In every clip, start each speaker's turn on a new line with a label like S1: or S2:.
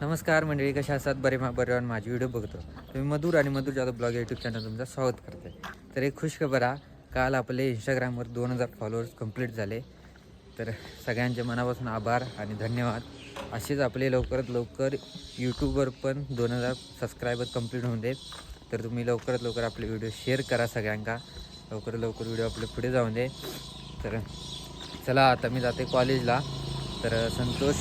S1: नमस्कार मंडळी, कशा असतात? बरे माझी व्हिडिओ बघतो तुम्ही. मधुर आणि मधुर जाधव ब्लॉग यूट्यूब चॅनल तुमचं स्वागत करते. तर एक खुशखबर आहे, काल आपले इंस्टाग्रामवर 2000 फॉलोअर्स कंप्लीट झाले. तर सगळ्यांचे मनापासून आभार आणि धन्यवाद. असेच आपले लवकरात लवकर यूट्यूबवर पण 2000 सबस्क्रायबर कंप्लीट होऊन दे. तर तुम्ही लवकरात लवकर आपले व्हिडिओ शेअर करा सगळ्यांना. लवकरात लवकर व्हिडिओ आपले पुढे जाऊन दे. तर चला आता मी जाते कॉलेजला. तर संतोष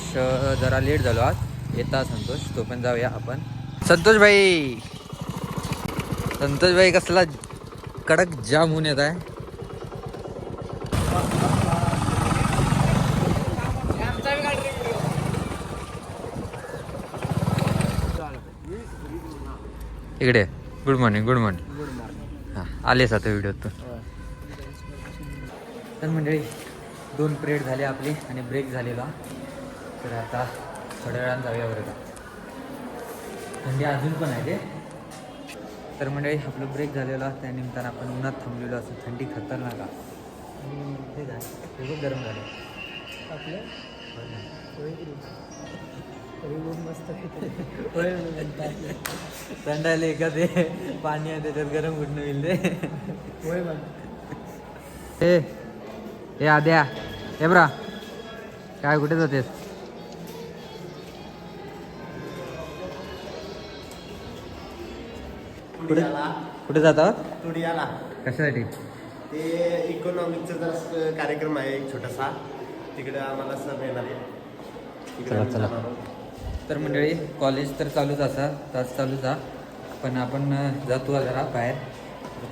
S1: जरा लेट झालो आज येता. संतोष तो पण जाऊया आपण. संतोष भाई कसला कडक जाम होऊन येत आहे. इकडे गुड मॉर्निंग. हां आलेच आता व्हिडिओ तू. तर मंडळी 2 पिरियड झाले आपले आणि ब्रेक झालेला. तर आता थोड्या वेळानं जाऊया बरं का. थंडी अजून पण आहे ते. तर मंडळी आपलं ब्रेक झालेला, त्यानिमित्तानं आपण उन्हात थांबलेलो असं. थंडी खतरनाक आहे. ते काय खूप गरम झालं आपलं. मस्त थंडायला का ते पाणी आहे त्याच्यात गरम कुठनं होईल ते. हे आद्या हे ब्रा काय कुठे जातेस? कुठे जातात?
S2: तुडियाला.
S1: कशासाठी?
S2: ते इकॉनॉमिकचा जरा कार्यक्रम आहे एक छोटासा, तिकडे आम्हाला सर येणार आहे.
S1: चला. तर मंडळी कॉलेज तर चालूच असा, तास चालूच आहे, पण आपण जातो जरा बाहेर.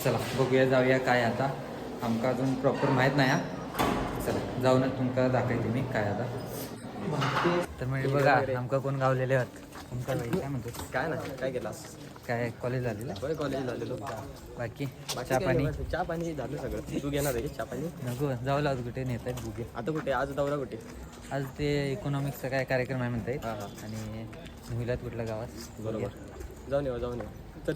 S1: चला बघूया, जाऊया काय आता. आमका अजून प्रॉपर माहीत नाही हा. चला जाऊनच तुमका दाखवते मी काय आता. तर म्हणजे बघा आमका कोण गावलेले आहेत. तुमका काय म्हणतो?
S2: काय नाही, काय केलास?
S1: काय कॉलेज झालेलं?
S2: कॉलेज झालेलो.
S1: बाकी चहा
S2: पाणी झालं सगळं. तू घेणार आहे चहा पाणी?
S1: नको जाऊ आज कुठे नेत आहेत बुगे.
S2: आता कुठे? आज दौरा कुठे?
S1: आज ते इकॉनॉमिक्सचा काय कार्यक्रम आहे म्हणताय.
S2: हां.
S1: आणि मुलात कुठल्या गावात.
S2: बरोबर, जाऊन येऊ चल.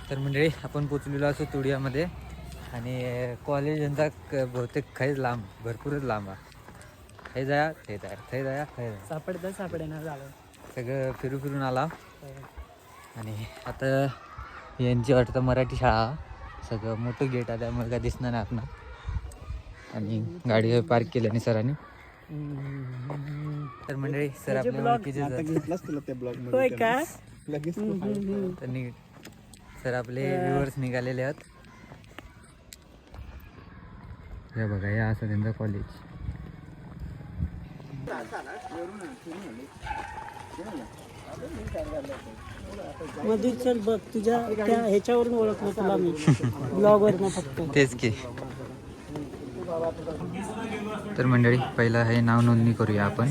S1: तर मंडळी आपण पोचलेलो असो तुडियामध्ये. आणि कॉलेज यांचा बहुतेक खैच लांब, भरपूरच लांब आहे. हे जाया थै जाया
S3: सापडे झालं
S1: सगळं फिरून आला. आणि आता यांची वाटतं मराठी शाळा. सगळं मोठं गेट आहे त्यामुळे काय दिसणार नाही आपण. आणि गाडी पार्क केल्याने सरांनी. तर मंडळी सर आपल्या ओळखीचे त्यांनी सर आपले व्ह्युअर्स निघालेले आहेत. हे बघा, हे असं त्यांचं कॉलेज.
S3: मधुर चल बघ, तुझ्या त्या ह्याच्यावरून ओळखलं तुला मी ब्लॉगवरनं फक्त.
S1: तेच की. तर मंडळी पहिला हे नाव नोंदणी करूया आपण.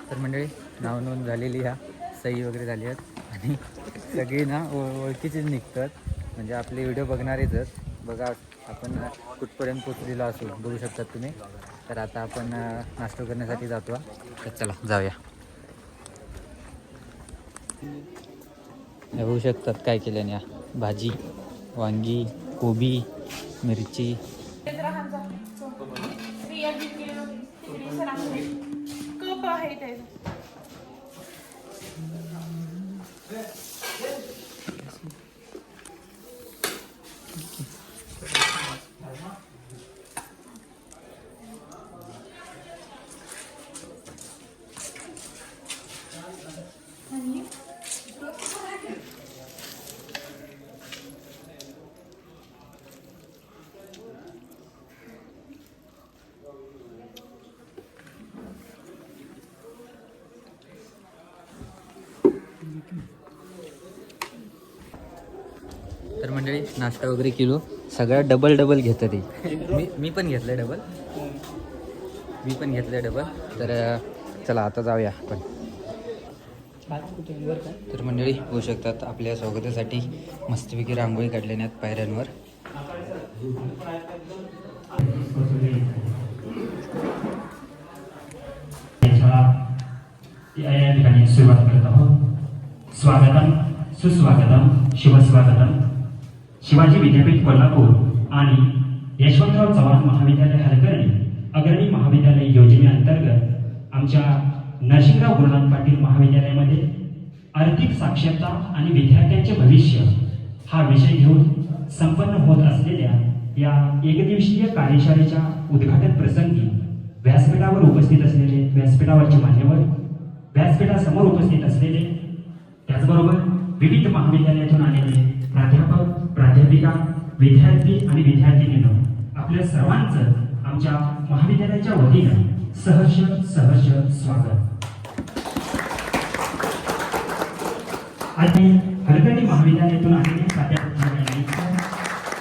S1: तर मंडळी नाव नोंद झालेली ह्या, सही वगैरे झाली आहेत. आणि सगळी ना ओळखीचीच निघतात, म्हणजे आपले व्हिडिओ बघणारेच. बघा आपण कुठपर्यंत पोचलेलो असू बघू शकतात तुम्ही. तर आता आपण नाश्ता करण्यासाठी जातो. तर चला जाऊया. हे बघू शकतात काय केल्याने. भाजी, वांगी, कोबी, मिरची. तर मंडळी नाश्ता वगैरे केलो. सगळ्या डबल घेतात ते. मी पण घेतलं डबल. तर चला आता जाऊया आपण. तर मंडळी होऊ शकतात आपल्या स्वागतासाठी मस्तपैकी रांगोळी काढल्यात पायऱ्यांवर.
S4: या ठिकाणी सुरुवात करत आहोत. स्वागतम सुस्वागतम शुभस्वागतम. शिवाजी विद्यापीठ कोल्हापूर आणि यशवंतराव चव्हाण महाविद्यालय हलकर्णी अग्रणी महाविद्यालय योजनेअंतर्गत आमच्या नरसिंगराव गुरुनाथ पाटील महाविद्यालयामध्ये आर्थिक साक्षरता आणि विद्यार्थ्यांचे भविष्य हा विषय घेऊन संपन्न होत असलेल्या या एकदिवसीय कार्यशाळेच्या उद्घाटन प्रसंगी व्यासपीठावर उपस्थित असलेले व्यासपीठावरचे मान्यवर, व्यासपीठासमोर उपस्थित असलेले, त्याचबरोबर विविध महाविद्यालयातून आलेले प्राध्यापक, प्राध्यापिका, विद्यार्थी आणि विद्यार्थिनींनो, आपल्या सर्वांचं आमच्या महाविद्यालयाच्या वतीनं सहर्ष स्वागत. आणि हलकर्णी महाविद्यालयातून आलेले प्राध्यापक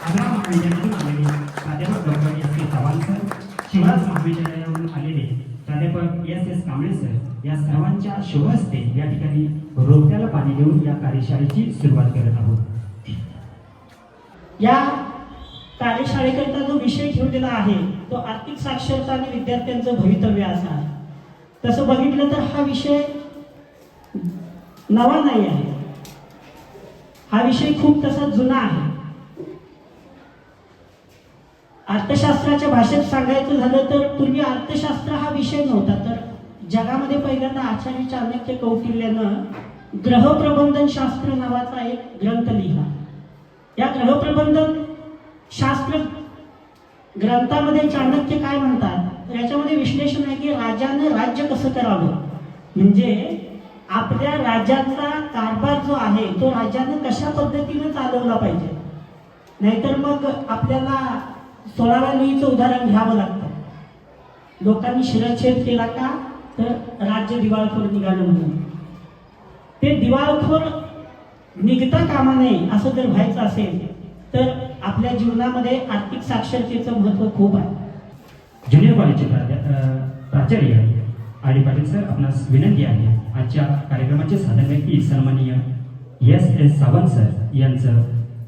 S4: आग्रा महाविद्यालयातून आलेले प्राध्यापक डॉक्टर एस के चव्हाण सर, शिवराज महाविद्यालयातून आलेले प्राध्यापक एस कांबळे सर, या सर्वांच्या शुभ हस्ते या ठिकाणी रोपट्याला पाणी देऊन या कार्यशाळेची सुरुवात करत आहोत.
S3: या कार्यशाळेकरिता जो विषय ठेवलेला आहे तो आर्थिक साक्षरता आणि विद्यार्थ्यांचं भवितव्य असा आहे. तसं बघितलं तर हा विषय नवा नाही आहे. हा विषय खूप तसा जुना आहे. अर्थशास्त्राच्या भाषेत सांगायचं झालं तर पूर्वी अर्थशास्त्र हा विषय नव्हता, तर जगामध्ये पहिल्यांदा आचार्य चाणक्य कौटिल्यानं ग्रहप्रबंधन शास्त्र नावाचा एक ग्रंथ लिहिला. या ग्रहप्रबंधन शास्त्र ग्रंथामध्ये चाणक्य काय म्हणतात तर याच्यामध्ये विश्लेषण आहे की राजाने राज्य कसं करावं, म्हणजे आपल्या राज्याचा कारभार जो आहे तो राजाने कशा पद्धतीने चालवला पाहिजे. नाहीतर मग आपल्याला 16व्या लुईचं उदाहरण घ्यावं लागतं. लोकांनी शिरच्छेद केला का तर राज्य दिवाळखोर निघालं म्हणून. ते दिवाळखोर निघता कामा नये असं जर व्हायचं असेल तर आपल्या जीवनामध्ये आर्थिक साक्षरतेचं महत्त्व खूप आहे.
S4: ज्युनियर कॉलेजचे प्राचार्य आणि पाटील सर, आपणास विनंती आहे आजच्या कार्यक्रमाचे साधन व्यक्ती सन्माननीय एस सावंत सर यांचं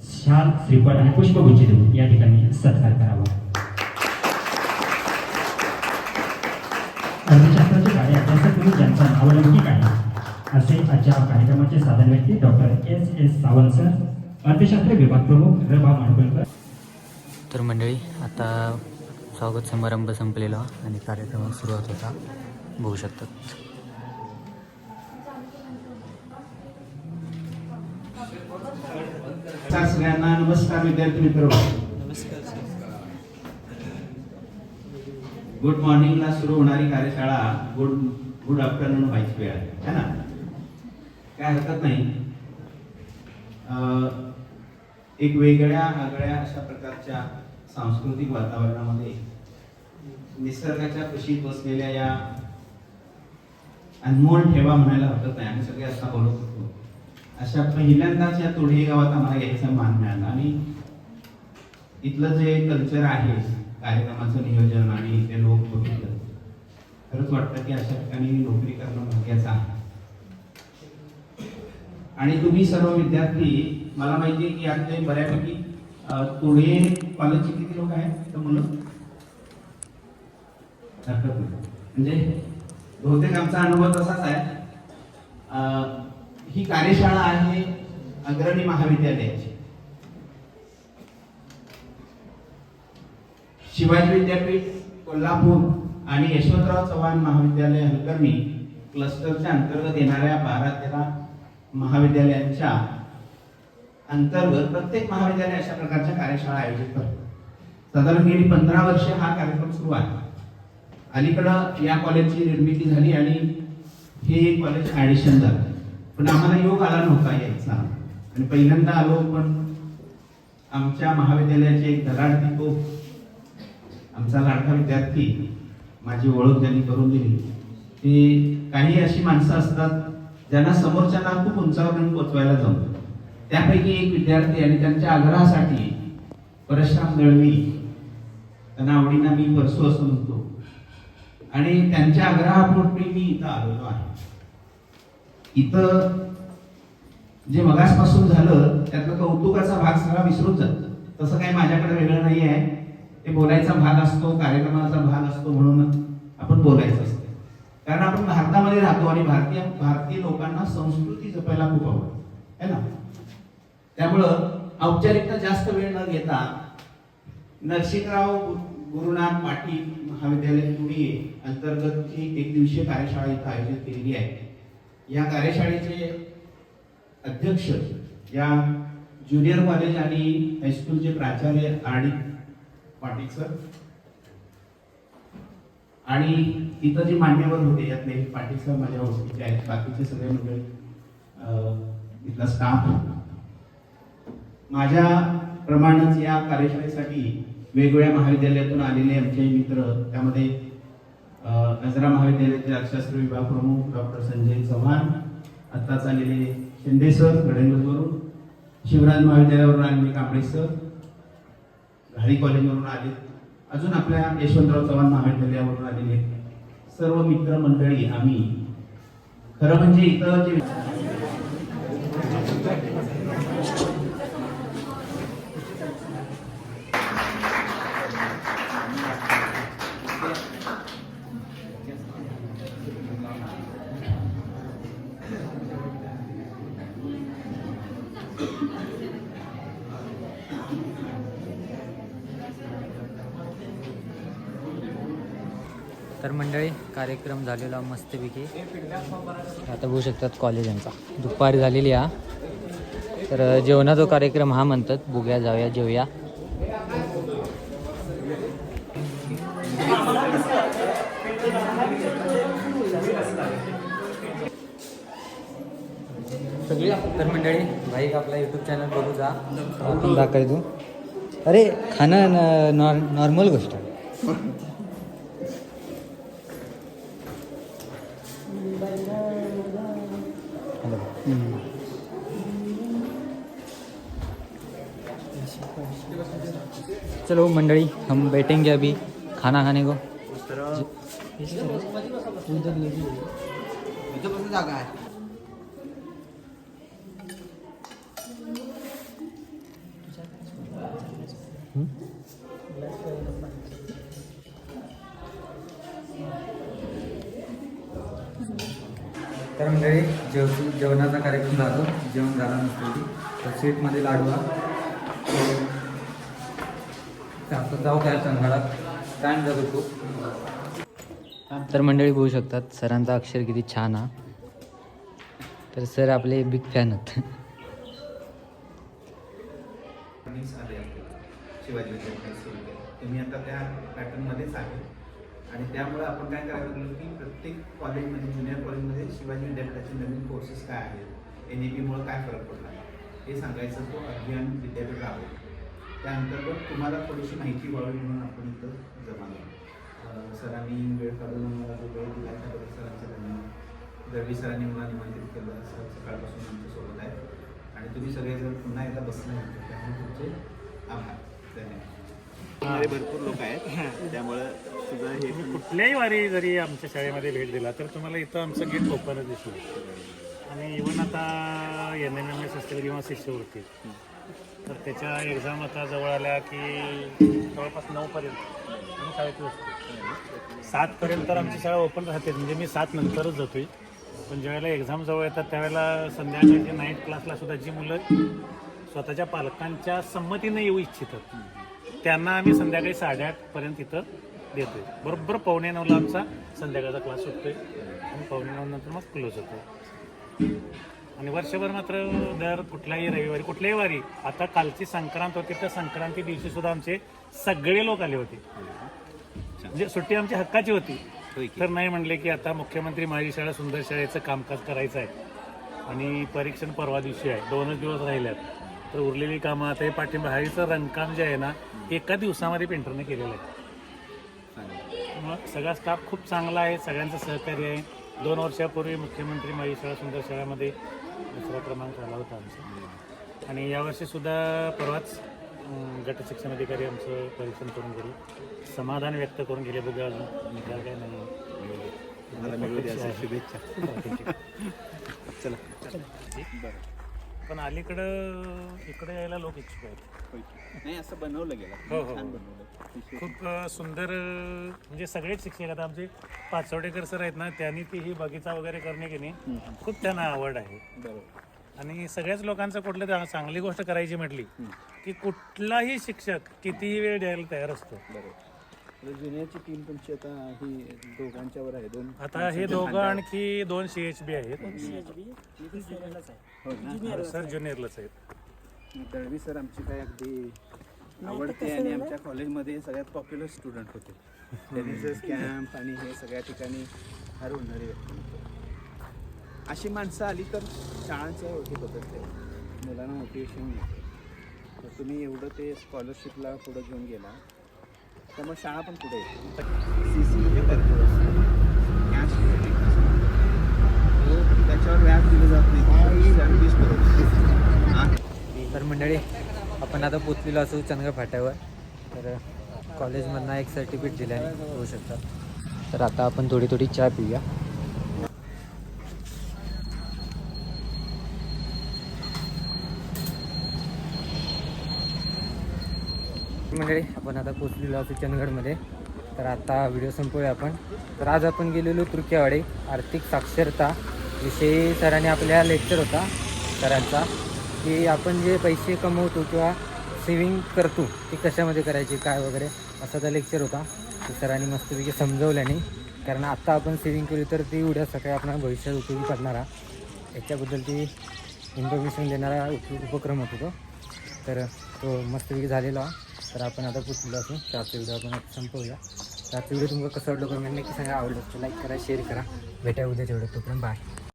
S4: शाल, श्रीफळ आणि पुष्पगुच्छ देऊन या ठिकाणी सत्कार करावा. अर्थशास्त्राचे कार्य अभ्यासक म्हणून ज्यांचा नावलौकिक आहे असे आजच्या कार्यक्रमाचे साधन व्यक्ती डॉक्टर एस सावंत सर, अर्थशास्त्र विभाग प्रमुख रबा माडगुळकर.
S1: तर मंडळी आता स्वागत समारंभ संपलेला आणि कार्यक्रमात सुरुवात होता, बघू शकतात.
S5: सगळ्यांना नमस्कार. विद्यार्थी मित्र, गुड मॉर्निंगला सुरू होणारी कार्यशाळा गुड आफ्टरनून व्हायची वेळ आहे ना, काय हरकत नाही. एक वेगळ्या आगळ्या अशा प्रकारच्या सांस्कृतिक वातावरणामध्ये निसर्गाच्या कुशीत बसलेल्या या अनमोल ठेवा म्हणायला हरकत नाही, आम्ही सगळे असा बोलत होतो. अशा पहिल्यांदाच या तोडे गावात आम्हाला यायचा मान मिळाला आणि इथलं जे कल्चर आहे, कार्यक्रमाचं नियोजन आणि ते लोक बघितलं, खरंच वाटतं की अशा ठिकाणी नोकरी करणं भाग्याचं आहे. आणि तुम्ही सर्व विद्यार्थी, मला माहिती आहे की यातले बऱ्यापैकी तोडे कॉलेजचे किती लोक आहेत तर म्हणून हरकत नाही, म्हणजे बहुतेक आमचा अनुभव तसाच आहे. ही कार्यशाळा आहे अग्रणी महाविद्यालयाची. शिवाजी विद्यापीठ कोल्हापूर आणि यशवंतराव चव्हाण महाविद्यालय हलकर्णी क्लस्टरच्या अंतर्गत येणाऱ्या 12-13 महाविद्यालयांच्या अंतर्गत प्रत्येक महाविद्यालय अशा प्रकारच्या कार्यशाळा आयोजित करतो. साधारण गेली 15 वर्षे हा कार्यक्रम सुरू आहे. अलीकडं या कॉलेजची निर्मिती झाली आणि हे कॉलेज ॲडिशन झालं, पण आम्हाला योग आला नव्हता यायचा आणि पहिल्यांदा आलो. पण आमच्या महाविद्यालयाचे एक धडाडती तो आमचा लाडका विद्यार्थी, माझी ओळख त्यांनी करून दिली. ती काही अशी माणसं असतात ज्यांना समोरच्यांना खूप उंचावर नेऊन पोचवायला जमतं. त्यापैकी एक विद्यार्थी आणि त्यांच्या आग्रहासाठी परशुराम दळवी, त्यांना आवडीनं मी परसू असं म्हणतो, आणि त्यांच्या आग्रहापोटी मी इथं आलेलो आहे. इथं जे मगासपासून झालं त्यातला कौतुकाचा भाग सगळा विसरून जातो. तसं काही माझ्याकडे वेगळं नाही आहे. ते बोलायचा भाग असतो, कार्यक्रमाचा भाग असतो म्हणून आपण बोलायचं असतं. कारण आपण भारतामध्ये राहतो आणि भारतीय लोकांना संस्कृती जपायला खूप आवडते है ना. त्यामुळं औपचारिकता जास्त वेळ न घेता नरसिंहराव गुरुनाथ पाटील महाविद्यालय पुणे अंतर्गतची एक दिवसीय कार्यशाळा इथं आयोजित केलेली आहे. या कार्यशाळेचे अध्यक्ष या ज्युनियर कॉलेज आणि हायस्कूलचे प्राचार्य आर.डी. पाटील सर आणि इथं जे मान्यवर होते यातले पाटील सर माझ्या ओळखीचे आहेत. बाकीचे सगळे मंडळी इथला स्टाफ. माझ्या प्रमाणेच या कार्यशाळेसाठी वेगवेगळ्या महाविद्यालयातून आलेले आमचे मित्र, त्यामध्ये नजरा महाविद्यालयाचे अर्थशास्त्र विभाग प्रमुख डॉक्टर संजय चव्हाण, आत्ताच आलेले शिंदे सर गडहिंग्लजवरून, शिवराज महाविद्यालयावरून आलेले कांबळे सर, घाडी कॉलेजवरून आले, अजून आपल्या यशवंतराव चव्हाण महाविद्यालयावरून आलेले सर्व मित्र मंडळी. आम्ही खरं म्हणजे इथं जे
S1: तर मंडळी कार्यक्रम झालेला मस्तपैकी. आता बघू शकतात कॉलेजांचा दुपारी झालेली हा. तर जेवणाचा कार्यक्रम हा म्हणतात. बघूया, जाऊया, जेवूया. तर मंडळी भाई आपला यूट्यूब चॅनल बघू जा, आपण दाखवाय तू. अरे खाणं नॉर्मल गोष्ट आहे. चलो मंडळी, हम बैठेंगे अभी खाना खाने को. तर मंडळी जेवणाचा कार्यक्रम झालो. जेवण झाला नसतो तर स्वीटमध्ये लाडू आता जाऊ काय संघाळात टाईम जातो खूप. तर मंडळी बघू शकतात सरांचा अक्षर किती छान हा. तर सर आपले बिग फॅन आहेत.
S5: शिवाजी विद्यापीठ सुरू केलं. तुम्ही आता त्या पॅटर्नमध्येच आहे आणि त्यामुळे आपण काय करायला लागलो की प्रत्येक कॉलेजमध्ये, ज्युनियर कॉलेजमध्ये शिवाजी विद्यापीठाचे नवीन कोर्सेस काय आहेत, NAP-मुळे काय फरक पडला हे सांगायचं तो अभियान विद्यापीठ राबवलं. त्या अंतर्गत तुम्हाला थोडीशी माहिती व्हावी म्हणून आपण इथं जमा झालो. सरांनी वेळ काढून मला जो वेळ दिला त्याबद्दल सरांचे धन्यवाद. दळवी सरांनी मला निमंत्रित केलं. सर सकाळपासून आमच्यासोबत आहेत आणि तुम्ही सगळेजण पुन्हा एकदा बसले होते, त्यामुळे तुमचे आभार. धन्यवाद.
S2: भरपूर लोक आहेत, त्यामुळं सुद्धा हे
S6: कुठल्याही वारी जरी आमच्या शाळेमध्ये भेट दिला तर तुम्हाला इथं आमचं गेट ओपनच दिसलं. आणि इव्हन आता NMMS असतील किंवा शिष्यवृत्ती, तर त्याच्या एक्झाम आता जवळ आल्या की जवळपास 9पर्यंत आम्ही शाळेत असतो. 7पर्यंत तर आमची शाळा ओपन राहते, म्हणजे मी 7 नंतरच जातोय. पण ज्यावेळेला एक्झाम जवळ येतात त्यावेळेला संध्याकाळच्या नाईट क्लासला सुद्धा जी मुलं स्वतःच्या पालकांच्या संमतीने येऊ इच्छितात त्यांना आम्ही संध्याकाळी 8:30पर्यंत इथं देतोय. बरोबर 8:45ला आमचा संध्याकाळचा क्लास सुटतोय आणि 9:45 नंतर मग क्लोज होतोय. आणि वर्षभर मात्र दर कुठल्याही रविवारी, कुठल्याही वारी, आता कालची संक्रांत होती तर संक्रांती दिवशी सुद्धा आमचे सगळे लोक आले होते. म्हणजे सुट्टी आमची हक्काची होती. तर नाही म्हणले की आता मुख्यमंत्री माझी शाळा सुंदर शाळेचं कामकाज करायचं आहे आणि परीक्षण परवा दिवशी आहे, 2च दिवस राहिल्यात, तर उरलेली कामं आता हे पाठिंबा हाईचं रंगकाम जे आहे ना एका दिवसामध्ये पेंटरने केलेलं आहे. मग सगळा स्टाफ खूप चांगला आहे, सगळ्यांचं सहकार्य आहे. 2 वर्षापूर्वी मुख्यमंत्री माझी शाळा सुंदर शाळेमध्ये 2रा क्रमांक आला होता आमचा. आणि यावर्षीसुद्धा परवाच गट शिक्षण अधिकारी आमचं परीक्षण करून गेले, समाधान व्यक्त करून गेले. बघा अजून निकाल काय नाही.
S2: शुभेच्छा.
S6: पण अलीकडं इकडे यायला लोक इच्छुक आहेत.
S5: नाही असं बनवलं गेलं.
S6: हो, हो.
S5: छान बनवलं.
S6: खूप सुंदर म्हणजे सगळेच शिक्षक आता आमचे पाचवडेकर सर आहेत ना, त्यांनी ती ही बगीचा वगैरे करणे की नाही खूप त्यांना आवड आहे.
S5: बरोबर.
S6: आणि सगळ्याच लोकांचं कुठलं तरी चांगली गोष्ट करायची म्हटली की कुठलाही शिक्षक कितीही वेळ द्यायला तयार असतो.
S5: बरोबर. जुनियरची टीम तुमची आता ही दोघांच्यावर आहे. दोन
S6: आता हे दोघं आणखी 2 CHB आहेत.
S5: हो ना.
S6: सर ज्युनियरलाच आहेत.
S5: दळवी सर आमची काय अगदी आवडते आणि आमच्या कॉलेजमध्ये सगळ्यात पॉप्युलर स्टुडंट होते. टेनिस कॅम्प आणि हे सगळ्या ठिकाणी फार होणारी व्यक्ती. अशी माणसं आली तर शाळांचं हे बदलते, मुलांना मोटिवेशन मिळते. तर तुम्ही एवढं ते स्कॉलरशिपला पुढं घेऊन गेला त्यामुळे शाळा पण पुढे येते. CC म्हणजे भरपूर असतं. कॅश त्याच्यावर व्याज दिलं जात नाही. सर्व्हिस बरोबर.
S1: तर मंडळी आपण आता पोचलेलो असू चंदगड फाट्यावर. तर कॉलेजमधनं एक सर्टिफिकेट दिलं आहे, होऊ शकतात. तर आता आपण थोडी थोडी चहा पिऊया. मंडळी आपण आता पोचलेलो असू चंदगडमध्ये. तर आता व्हिडिओ संपवूया आपण. तर आज आपण गेलेलो तुर्केवाडी आर्थिक साक्षरता विषयी सरांनी आपल्या लेक्चर होता सरांचा, की आपण जे पैसे कमवतो किंवा सेविंग करतो ते कशामध्ये करायचे काय वगैरे असा त्या लेक्चर होता. ते सरांनी मस्तपैकी समजवल्याने, कारण आत्ता आपण सेविंग केली तर ती उद्या सकाळी आपल्याला भविष्यात उपयोगी पडणारा याच्याबद्दल ती इन्फॉर्मेशन देणारा उपक्रम होतो तो. तर तो मस्तपैकी झालेला. तर आपण आता पुढलो असू. तर आजचा व्हिडिओ आपण आता संपवूया. तर आजचा व्हिडिओ तुम्हाला कसं वाटलं कमेंट नक्की सांगा. आवडलं तर लाईक करा, शेअर करा. भेटा उद्याच्या व्हिडिओ. तोपर्यंत बाय.